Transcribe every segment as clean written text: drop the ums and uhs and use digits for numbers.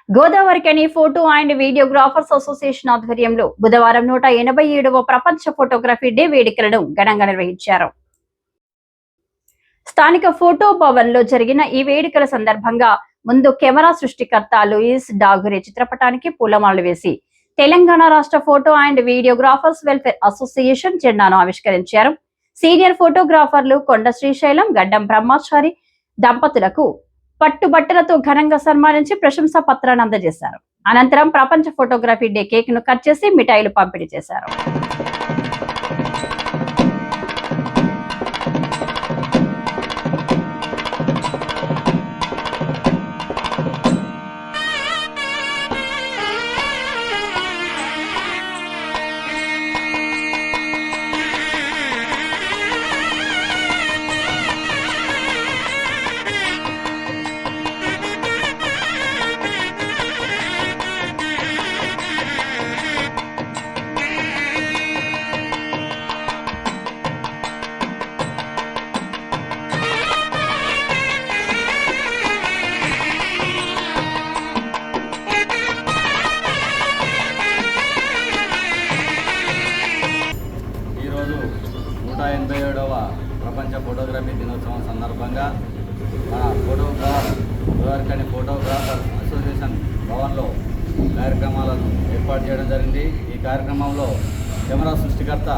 Godavarikhani photo and videographers association ఆధ్వర్యంలో బుధవారం 187వ ప్రపంచ ఫోటోగ్రఫీ డే వేడుకలను ఘనంగా నిర్వహించారు. స్థానిక ఫోటో భవన్ లో జరిగిన ఈ వేడుకల సందర్భంగా ముందు కెమెరా సృష్టికర్త లూయిస్ డాగురే చిత్రపటానికి పూలమాలలు వేసి తెలంగాణ రాష్ట్ర photo and videographers welfare association జెండాను ఆవిష్కరించారు. సీనియర్ ఫోటోగ్రాఫర్లు కొండ శ్రీశైలం, గడ్డం బ్రహ్మచారి దంపతులకు పట్టుబట్టలతో ఘనంగా సన్మానించి ప్రశంసా పత్రాన్ని అందజేశారు. అనంతరం ప్రపంచ ఫోటోగ్రఫీ డే కేక్ ను కట్ చేసి మిఠాయిలు పంపిణీ చేశారు. ప్రపంచ ఫోటోగ్రఫీ దినోత్సవం సందర్భంగా మన గోదావరికని ఫోటోగ్రాఫర్ అసోసియేషన్ భవన్లో కార్యక్రమాలను ఏర్పాటు చేయడం జరిగింది. ఈ కార్యక్రమంలో కెమెరా సృష్టికర్త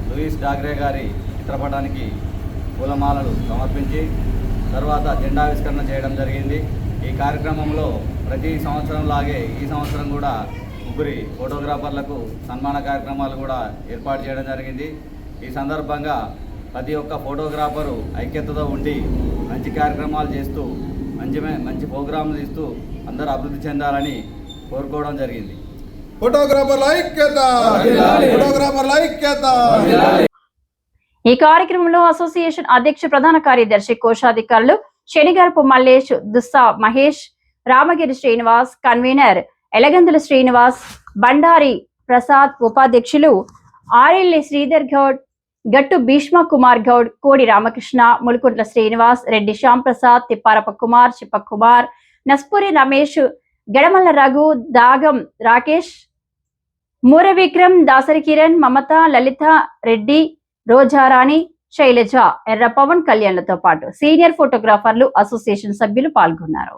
లూయిస్ డాగ్రే గారి చిత్రపటానికి పూలమాలలు సమర్పించి తర్వాత జెండావిష్కరణ చేయడం జరిగింది. ఈ కార్యక్రమంలో ప్రతి సంవత్సరం లాగే ఈ సంవత్సరం కూడా ముగ్గురి ఫోటోగ్రాఫర్లకు సన్మాన కార్యక్రమాలు కూడా ఏర్పాటు చేయడం జరిగింది. ఈ సందర్భంగా ప్రతి ఒక్క ఫోటోగ్రాఫరు ఐక్యతతో ఉండి మంచి కార్యక్రమాలు చేస్తూ మంచి ప్రోగ్రాంలు ఇస్తూ అందరూ అభివృద్ధి చెందాలని కోరుకోవడం జరిగింది. ఈ కార్యక్రమంలో అసోసియేషన్ అధ్యక్ష ప్రధాన కార్యదర్శి కోశాధికారులు శనిగారపు మల్లేష్, దుస్సా మహేష్, రామగిరి శ్రీనివాస్, కన్వీనర్ ఎలగందుల శ్రీనివాస్, బండారి ప్రసాద్, ఉపాధ్యక్షులు ఆరెల్లి శ్రీధర్ గౌడ్, గట్టు భీష్మ కుమార్ గౌడ్, కోడి రామకృష్ణ, ములుకుంట్ల శ్రీనివాస్, రెడ్డి శ్యామ్ ప్రసాద్, తిప్పారప కుమార్, చిప్ప కుమార్, నస్పూరి రమేష్, గడమల్ల రఘు, దాగం రాకేష్, మూర విక్రమ్, దాసరి కిరణ్, మమత, లలిత రెడ్డి, రోజారాణి, శైలజ, ఎర్ర పవన్ కళ్యాణ్లతో పాటు సీనియర్ ఫోటోగ్రాఫర్లు అసోసియేషన్ సభ్యులు పాల్గొన్నారు.